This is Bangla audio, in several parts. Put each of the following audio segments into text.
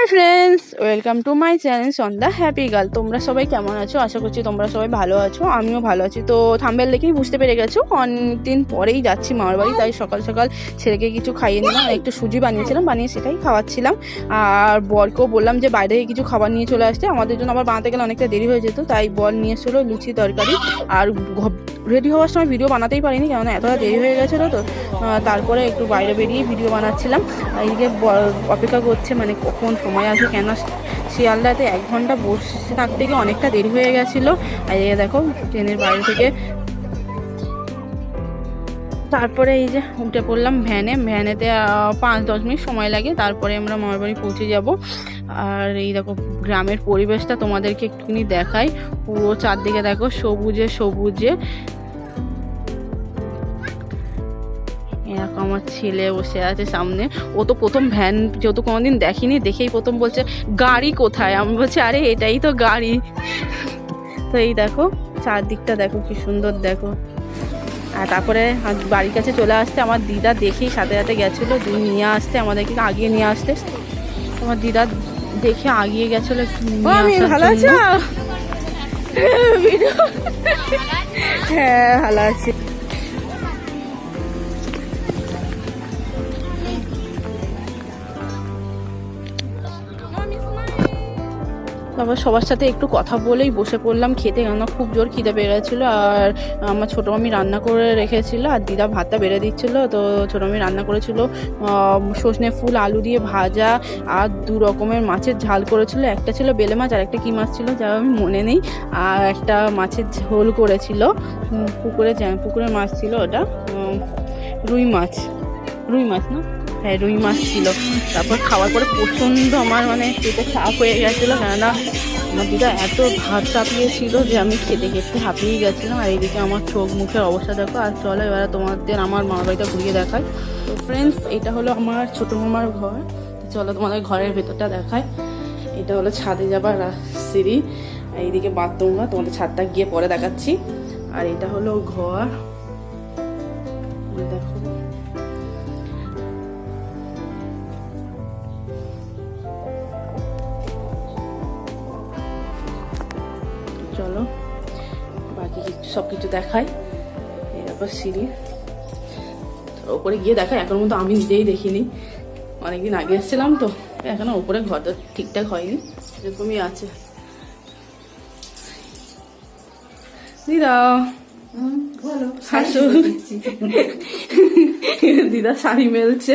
Hi friends, welcome to my channel Sandhya happy girl. তোমরা সবাই কেমন আছো? আশা করছি তোমরা সবাই ভালো আছো, আমিও ভালো আছি। তো থাম্বনেল দেখেই বুঝতে পেরে গেছো অনেকদিন পরেই যাচ্ছি মামার বাড়ি। তাই সকাল সকাল ছেলেকে কিছু খাইয়ে নিলাম, একটু সুজি বানিয়ে সেটাই খাওয়াচ্ছিলাম। আর বরকেও বললাম যে বাইরে কিছু খাবার নিয়ে চলে আসতে, আমাদের জন্য আবার বানাতে গেলে অনেকটা দেরি হয়ে যেত। তাই বর নিয়ে এসেছিলো লুচি তরকারি। আর রেডি হওয়ার সময় ভিডিও বানাতেই পারিনি, কেননা এতটা দেরি হয়ে গেছিলো। তো তারপরে একটু বাইরে বেরিয়ে ভিডিও বানাচ্ছিলাম। এইদিকে অপেক্ষা করছে মানে কখন সময় আসে, কেন শিয়ালদাতে 1 ঘন্টা বসে থাকতে গিয়ে অনেকটা দেরি হয়ে গেছিলো। আর এই দেখো ট্রেনের বাইরে থেকে তারপরে এই যে উঠে পড়লাম ভ্যানেতে 5-10 মিনিট সময় লাগে, তারপরে আমরা মামার বাড়ি পৌঁছে যাব। আর এই দেখো গ্রামের পরিবেশটা তোমাদেরকে একটুখানি দেখাই। পুরো চারদিকে দেখো সবুজে সবুজে। এরকম আমার ছেলে বসে আছে সামনে। ও তো প্রথম ভ্যান যেহেতু কোনোদিন দেখিনি, দেখেই প্রথম বলছে গাড়ি কোথায়। আমি বলছি আরে এটাই তো গাড়ি। তো এই দেখো চারদিকটা দেখো কি সুন্দর দেখো। আর তারপরে বাড়ির কাছে চলে আসতে আমার দিদা দেখেই সাথে সাথে গেছিলো নিয়ে আসতে, আমাদেরকে আগিয়ে নিয়ে আসতে। আমার দিদা দেখে আগিয়ে গেছিলো ভালো আছো? হ্যাঁ ভালো আছি। তারপর সবার সাথে একটু কথা বলেই বসে পড়লাম খেতে, কেননা খুব জোর খিদে পেয়ে গেছিলো। আর আমার ছোটো মামি রান্না করে রেখেছিলো, আর দিদা ভাতটা বেড়ে দিচ্ছিলো। তো ছোটো মামি রান্না করেছিল সজনে ফুল আলু দিয়ে ভাজা, আর 2 রকমের মাছের ঝাল করেছিল। একটা ছিল বেলে মাছ, আর একটা কী মাছ ছিল যা আমি মনে নেই। আর একটা মাছের ঝোল করেছিল, পুকুরের মাছ ছিল ওটা, রুই মাছ না, হ্যাঁ রুই মাছ ছিল। তারপর খাওয়ার পরে প্রচণ্ড আমার মানে পেটে চাপ হয়ে গেছিলো, কেননা আমার দিদা এত ভাত চাপিয়েছিল যে আমি খেতে খেতে হাঁপিয়ে গেছিলাম। আর এইদিকে আমার চোখ মুখের অবস্থা দেখো। আর চলো এবারে তোমাদের আমার মামার বাড়িটা ঘুরিয়ে দেখায়। তো ফ্রেন্ডস, এটা হলো আমার ছোটো মামার ঘর। চলো তোমাদের ঘরের ভেতরটা দেখায়। এটা হলো ছাদে যাবার সিঁড়ি, এইদিকে বাথরুম, তোমাদের ছাদটা গিয়ে পরে দেখাচ্ছি। আর এটা হলো ঘর, দেখো। চলো বাকি সব কিছু দেখাই। এরপর সিঁড়ি ওপরে গিয়ে দেখাই। এখন মতো আমি নিজেই দেখিনি, অনেকদিন আগে এসেছিলাম তো, এখনো ওপরে ঘরটা ঠিকঠাক হয়নি, এরকমই আছে। দিদা দিদা শাড়ি মেলছে।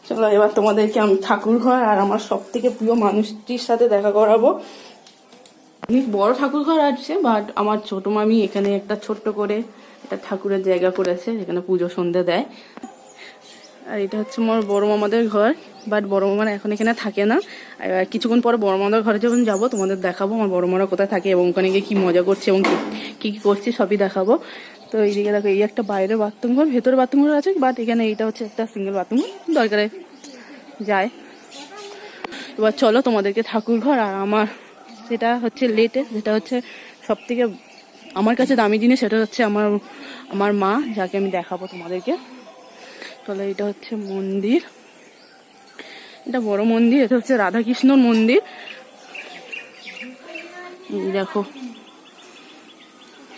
চলো এবার তোমাদেরকে আমি ঠাকুর ঘর আর আমার সব থেকে প্রিয় মানুষটির সাথে দেখা করাবো। অনেক বড় ঠাকুর ঘর আছে, বাট আমার ছোট মামি এখানে একটা ছোট্ট করে একটা ঠাকুরের জায়গা করেছে, যেখানে পুজো সন্ধে দেয়। আর এটা হচ্ছে আমার বড় মামাদের ঘর, বাট বড় মামারা এখন এখানে থাকে না। আর কিছুক্ষণ পরে বড় মামাদের ঘরে যখন যাবো তোমাদের দেখাবো আমার বড় মারা কোথায় থাকে এবং ওখানে গিয়ে কী মজা করছে এবং কী কী করছি সবই দেখাবো। তো এইদিকে দেখো এই একটা বাইরে বাথরুম ঘর, ভেতরে বাথরুম ঘর আছে, বাট এখানে এইটা হচ্ছে একটা সিঙ্গেল বাথরুম ঘর, দরকারে যায়। এবার চলো তোমাদেরকে ঠাকুর ঘর আর আমার যেটা হচ্ছে লেটেস্ট, যেটা হচ্ছে সব থেকে আমার কাছে দামি জিনিস, সেটা হচ্ছে আমার মা, যাকে আমি দেখাবো তোমাদেরকে। চলো এটা হচ্ছে মন্দির, এটা বড় মন্দির, এটা হচ্ছে রাধাকৃষ্ণর মন্দির। এই দেখো।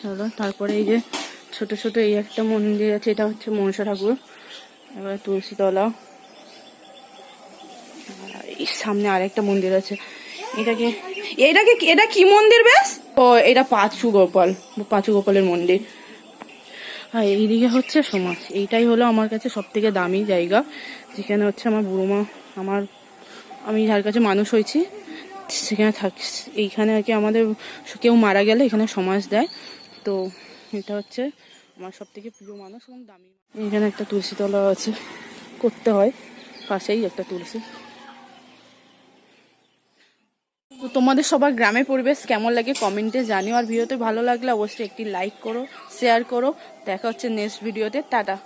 চলো তারপরে এই যে ছোট ছোট এই একটা মন্দির আছে, এটা হচ্ছে মনসা ঠাকুর। এবার তুলসীতলা, এই সামনে আরেকটা মন্দির আছে। এটা কি মন্দির বেশ? ও এটা পাঁচু গোপালের মন্দির। আর এইদিকে হচ্ছে সমাজ। এইটাই হলো আমার কাছে সব থেকে দামি জায়গা, যেখানে হচ্ছে আমার বুড়ো মা, আমি যার কাছে মানুষ হয়েছি সেখানে এইখানে আর কি আমাদের কেউ মারা গেলে এখানে সমাজ দেয়। তো এটা হচ্ছে আমার সব থেকে প্রিয় মানুষ এবং দামি। এখানে একটা তুলসীতলা আছে, করতে হয়, পাশেই একটা তুলসী। তো তোমাদের সবার গ্রামের পরিবেশ কেমন লাগে কমেন্টে জানিও। আর ভিডিওতে ভালো লাগলে অবশ্যই একটি লাইক করো, শেয়ার করো। দেখা হচ্ছে নেক্সট ভিডিওতে। টাটা।